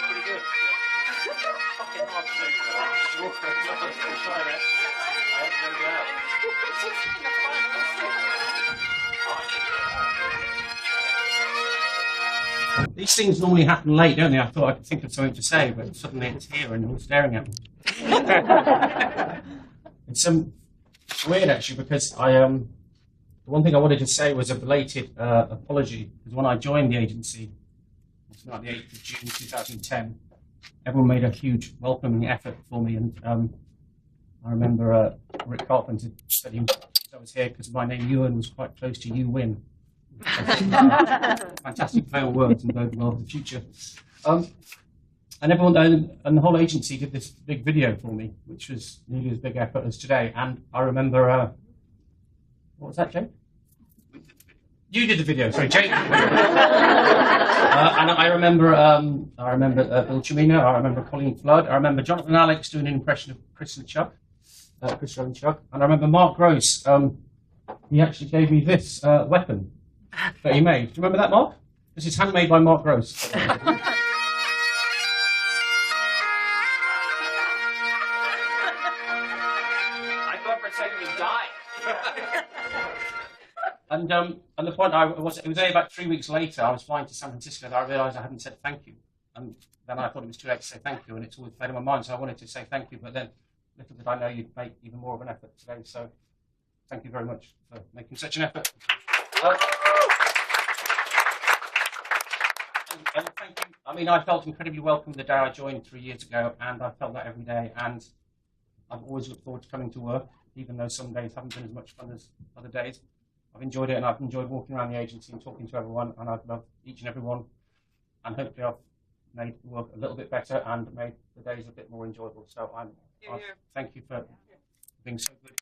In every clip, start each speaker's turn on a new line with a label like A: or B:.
A: pretty good. Fucking hard to do. Try that. I have to go out. These things normally happen late, don't they? I thought I could think of something to say, but suddenly it's here and all staring at me. It's weird actually, because the one thing I wanted to say was a belated apology, because when I joined the agency, it was the 8th of June 2010, everyone made a huge welcoming effort for me, and I remember Rick Carpenter said I was here because my name Ewan was quite close to you win. Fantastic play on words and bode well for the future. And everyone and the whole agency did this big video for me, which was nearly as big effort as today. And I remember, what was that, Jake? You did the video. Sorry, Jake. And I remember Bill Chimino. I remember Colleen Flood. I remember Jonathan Alex doing an impression of Chris and Chuck, Chris and Chuck. And I remember Mark Gross. He actually gave me this weapon that he made. Do you remember that, Mark? This is handmade by Mark Gross. And the point it was only about 3 weeks later, I was flying to San Francisco, and I realised I hadn't said thank you. And then I thought it was too late to say thank you, and it's always played in my mind, so I wanted to say thank you, but then little did I know you'd make even more of an effort today, so thank you very much for making such an effort. And thank you. I mean, I felt incredibly welcome the day I joined 3 years ago, and I felt that every day, and I've always looked forward to coming to work, even though some days haven't been as much fun as other days. I've enjoyed it, and I've enjoyed walking around the agency and talking to everyone, and I've loved each and every one, and hopefully I've made the work a little bit better and made the days a bit more enjoyable. So I thank you for being so good.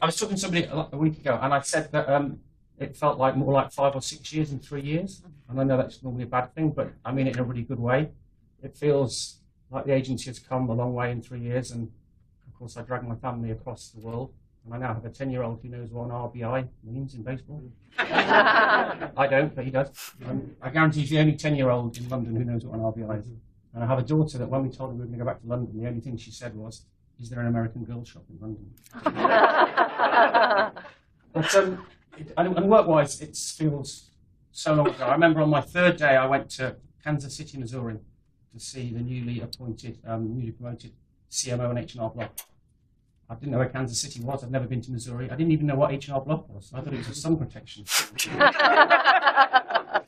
A: I was talking to somebody a week ago, and I said that it felt like more like 5 or 6 years than 3 years. And I know that's normally a bad thing, but I mean it in a really good way. It feels like the agency has come a long way in 3 years, and of course I dragged my family across the world, and I now have a 10-year-old who knows what an RBI means in baseball. I don't, but he does. I guarantee he's the only 10-year-old in London who knows what an RBI is. And I have a daughter that when we told her we were going to go back to London, the only thing she said was, "Is there an American Girl shop in London?" But and work-wise, it feels so long ago. I remember on my 3rd day, I went to Kansas City, Missouri, to see the newly promoted CMO and H&R Block. I didn't know where Kansas City was. I'd never been to Missouri. I didn't even know what H&R Block was. I thought it was a sun protection.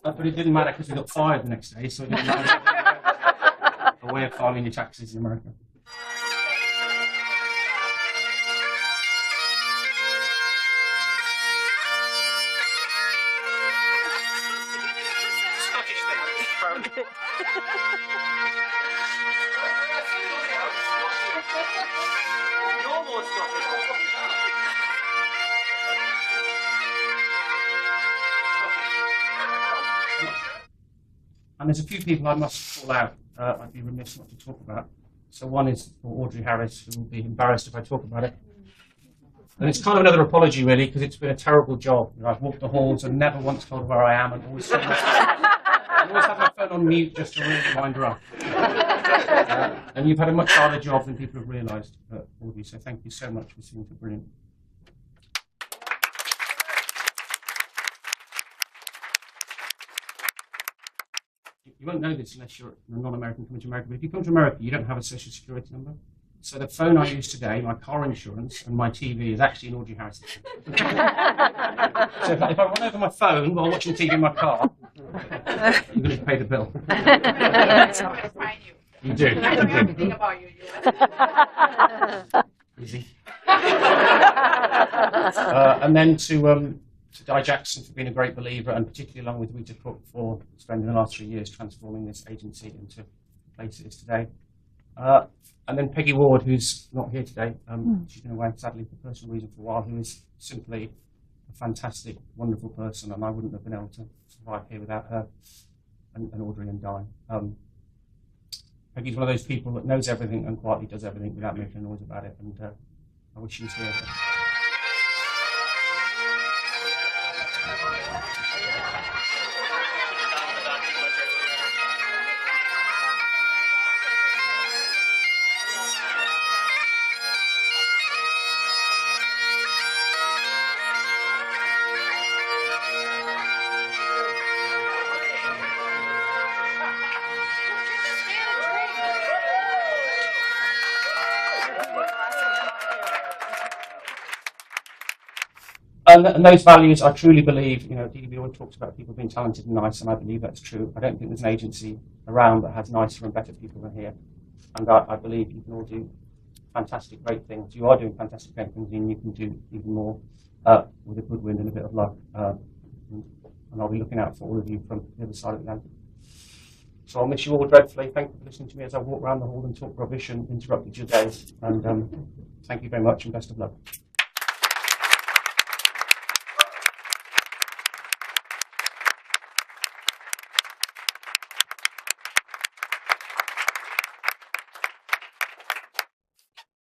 A: But it didn't matter because we got fired the next day, so it didn't matter. A way of filing your taxes in America. And there's a few people I must call out. I'd be remiss not to talk about. So one is for Audrey Harris, who will be embarrassed if I talk about it. And it's kind of another apology, really, because it's been a terrible job. You know, I've walked the halls and never once told her where I am, and always have my phone on mute just to really wind her up. And you've had a much harder job than people have realised, Audrey, so thank you so much for being so brilliant. You won't know this unless you're a non-American coming to America, but if you come to America, you don't have a social security number. So the phone I use today, my car insurance, and my TV is actually an Audrey Harris. So if I run over my phone while watching TV in my car, you're going to pay the bill. You do.
B: I know everything about you,
A: Easy. And then to Di Jackson for being a great believer, and particularly along with Rita Cook for spending the last 3 years transforming this agency into the place it is today. And then Peggy Ward, who's not here today, she's been away sadly for personal reasons for a while, who is simply a fantastic, wonderful person, and I wouldn't have been able to survive here without her and Audrey and Di. Peggy's one of those people that knows everything and quietly does everything without making a noise about it, and I wish she was here. And those values, I truly believe, DDB always talks about people being talented and nice, and I believe that's true. I don't think there's an agency around that has nicer and better people than here. And I believe you can all do fantastic, great things. You are doing fantastic, great things, and you can do even more with a good wind and a bit of luck. And I'll be looking out for all of you from the other side of the Atlantic. So I'll miss you all dreadfully. Thank you for listening to me as I walk around the hall and talk rubbish and interrupted your day. And thank you very much, and best of luck.